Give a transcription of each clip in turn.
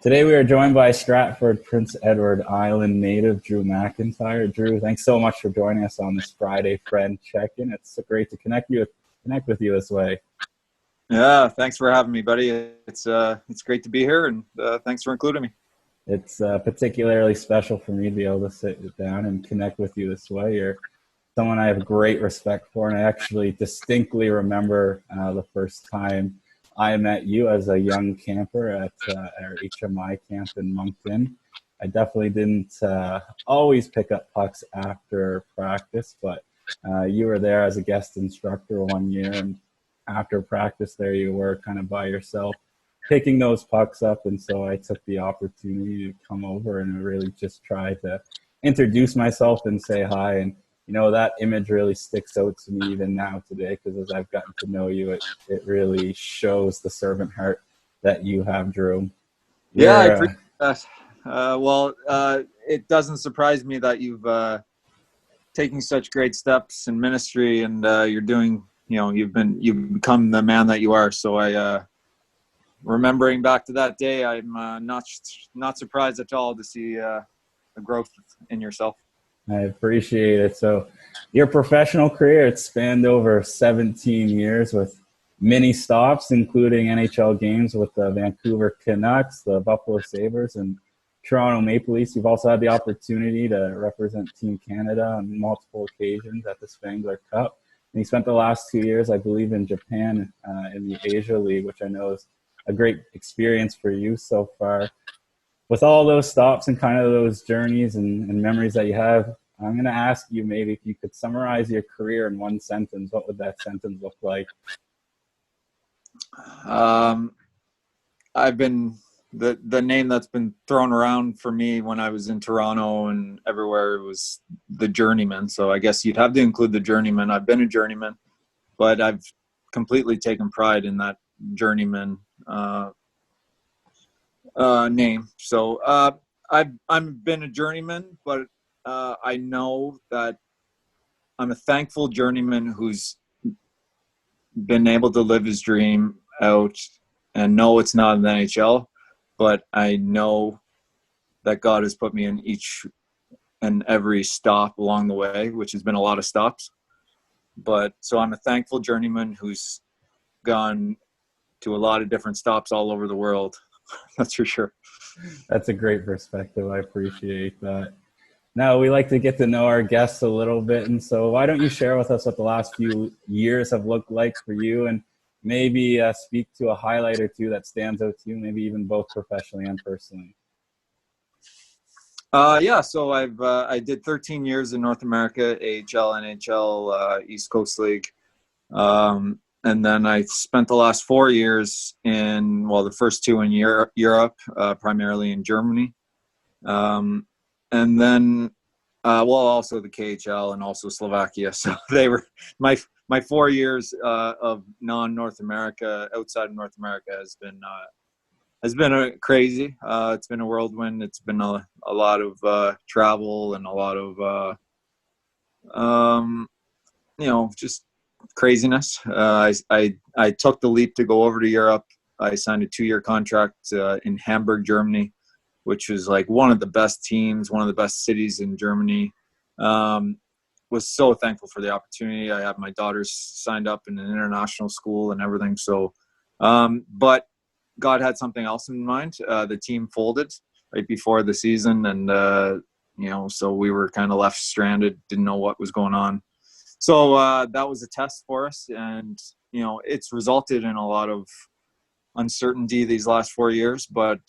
Today we are joined by Stratford Prince Edward Island native Drew MacIntyre. Drew, thanks so much for joining us on this Friday friend check-in. It's so great to connect with you this way. Yeah, thanks for having me, buddy. It's great to be here, and thanks for including me. It's particularly special for me to be able to sit down and connect with you this way. You're someone I have great respect for, and I actually distinctly remember the first time I met you as a young camper at our HMI camp in Moncton. I definitely didn't always pick up pucks after practice, but you were there as a guest instructor one year, and after practice, there you were, kind of by yourself, picking those pucks up. And so I took the opportunity to come over and really just try to introduce myself and say hi. And that image really sticks out to me even now today, because as I've gotten to know you, it really shows the servant heart that you have, Drew. Yeah, I You're appreciate that. It doesn't surprise me that you've taken such great steps in ministry, and you're doing. You've become the man that you are. So remembering back to that day, I'm not surprised at all to see the growth in yourself. I appreciate it. So your professional career, it spanned over 17 years with many stops, including NHL games with the Vancouver Canucks, the Buffalo Sabres, and Toronto Maple Leafs. You've also had the opportunity to represent Team Canada on multiple occasions at the Spangler Cup. And you spent the last 2 years, I believe, in Japan in the Asia League, which I know is a great experience for you so far. With all those stops and kind of those journeys and memories that you have, I'm going to ask you maybe if you could summarize your career in one sentence. What would that sentence look like? Um, I've been the name that's been thrown around for me when I was in Toronto and everywhere was the journeyman. So I guess you'd have to include the journeyman. I've been a journeyman, but I've completely taken pride in that journeyman name. So I've been a journeyman, but I know that I'm a thankful journeyman who's been able to live his dream out and know it's not in the NHL, but I know that God has put me in each and every stop along the way, which has been a lot of stops. But so I'm a thankful journeyman who's gone to a lot of different stops all over the world. That's for sure. That's a great perspective. I appreciate that. Now, we like to get to know our guests a little bit. And so why don't you share with us what the last few years have looked like for you, and maybe speak to a highlight or two that stands out to you, maybe even both professionally and personally. So I did 13 years in North America, AHL, NHL, East Coast League. And then I spent the last 4 years the first two in Europe, primarily in Germany. And then, also the KHL and also Slovakia. So they were my 4 years of non-North America, outside of North America, has been crazy. It's been a whirlwind. It's been a lot of travel and a lot of just craziness. I took the leap to go over to Europe. I signed a 2-year contract in Hamburg, Germany, which was like one of the best teams, one of the best cities in Germany. Was so thankful for the opportunity. I have my daughters signed up in an international school and everything. So, but God had something else in mind. The team folded right before the season, and so we were kind of left stranded, didn't know what was going on. So that was a test for us, and it's resulted in a lot of uncertainty these last 4 years. But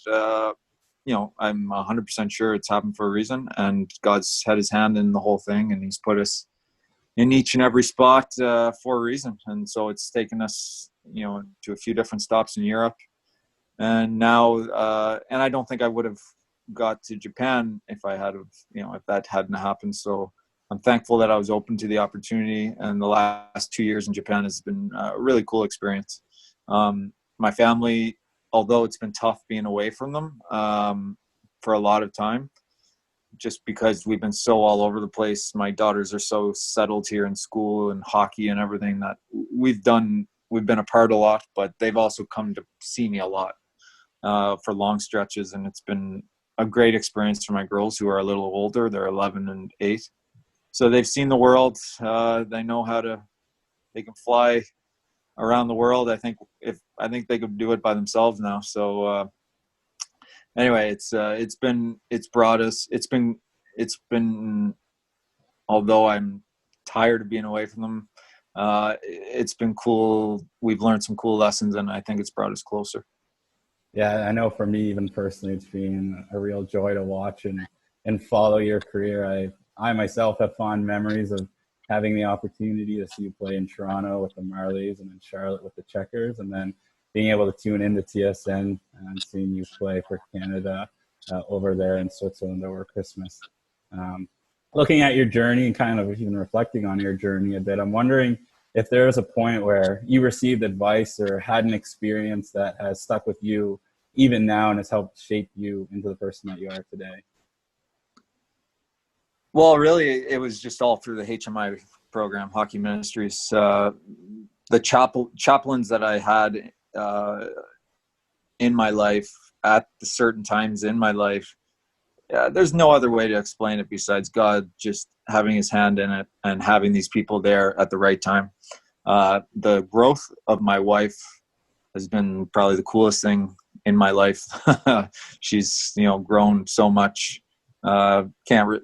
I'm 100% sure it's happened for a reason, and God's had His hand in the whole thing, and He's put us in each and every spot for a reason. And so it's taken us, to a few different stops in Europe. And now, and I don't think I would have got to Japan if if that hadn't happened. So I'm thankful that I was open to the opportunity. And the last 2 years in Japan has been a really cool experience. My family, although it's been tough being away from them for a lot of time, just because we've been so all over the place. My daughters are so settled here in school and hockey and everything that we've been apart a lot, but they've also come to see me a lot. for long stretches, and it's been a great experience for my girls who are a little older. They're 11 and 8, so they've seen the world. They know they can fly around the world. I think they could do it by themselves now. So anyway, it's been although I'm tired of being away from them, it's been cool. We've learned some cool lessons, and I think it's brought us closer. Yeah, I know for me, even personally, it's been a real joy to watch and follow your career. I myself have fond memories of having the opportunity to see you play in Toronto with the Marlies and in Charlotte with the Checkers, and then being able to tune into TSN and seeing you play for Canada over there in Switzerland over Christmas. Looking at your journey and kind of even reflecting on your journey a bit, I'm wondering if there was a point where you received advice or had an experience that has stuck with you even now and has helped shape you into the person that you are today. Well, really, it was just all through the HMI program, Hockey Ministries. The chaplains that I had in my life at the certain times in my life, there's no other way to explain it besides God just having his hand in it and having these people there at the right time. The growth of my wife has been probably the coolest thing in my life. She's, grown so much.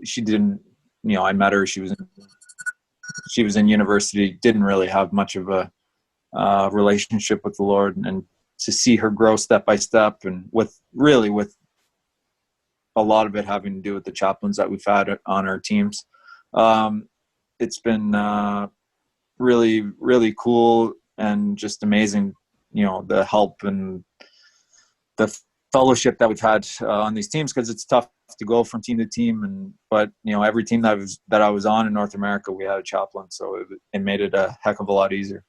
She didn't, I met her, she was in university, didn't really have much of a relationship with the Lord, and to see her grow step by step, and with a lot of it having to do with the chaplains that we've had on our teams. It's been really, really cool and just amazing, the help and the fellowship that we've had on these teams, because it's tough to go from team to team. But every team that I was on in North America, we had a chaplain, so it made it a heck of a lot easier.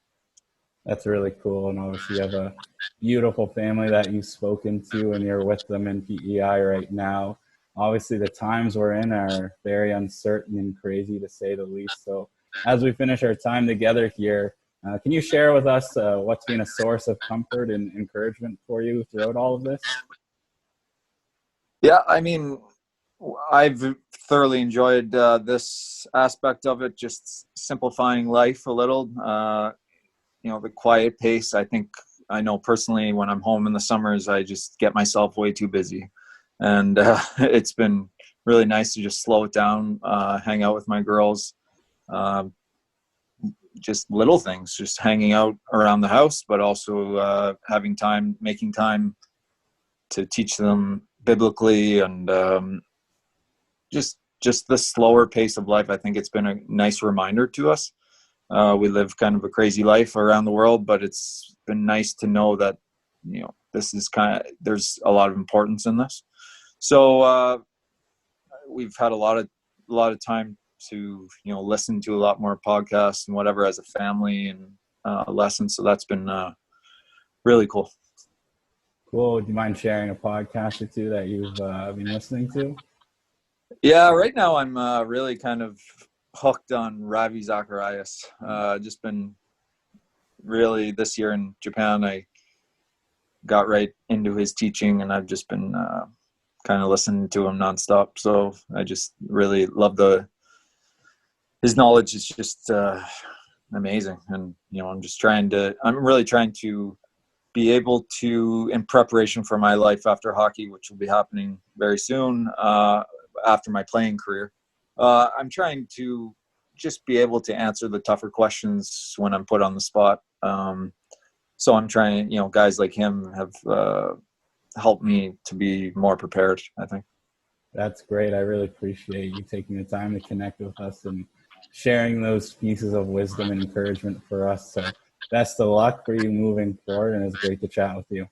That's really cool. And obviously you have a beautiful family that you've spoken to, and you're with them in PEI right now. Obviously the times we're in are very uncertain and crazy, to say the least. So as we finish our time together here, can you share with us what's been a source of comfort and encouragement for you throughout all of this? Yeah, I mean, I've thoroughly enjoyed this aspect of it, just simplifying life a little. The quiet pace. I know personally, when I'm home in the summers, I just get myself way too busy. And it's been really nice to just slow it down, hang out with my girls, just little things, just hanging out around the house, but also making time to teach them biblically, and just the slower pace of life. I think it's been a nice reminder to us. We live kind of a crazy life around the world, but it's been nice to know that, this is there's a lot of importance in this. So we've had a lot of time to, listen to a lot more podcasts and whatever as a family, and lessons. So that's been really cool. Cool. Do you mind sharing a podcast or two that you've been listening to? Yeah, right now I'm really kind of hooked on Ravi Zacharias. Just been really, this year in Japan, I got right into his teaching, and I've just been kind of listening to him nonstop. So I just really love his knowledge is just amazing. And, I'm really trying to be able to, in preparation for my life after hockey, which will be happening very soon, after my playing career, I'm trying to just be able to answer the tougher questions when I'm put on the spot. So I'm trying, guys like him have helped me to be more prepared, I think. That's great. I really appreciate you taking the time to connect with us and sharing those pieces of wisdom and encouragement for us. So best of luck for you moving forward, and it's great to chat with you.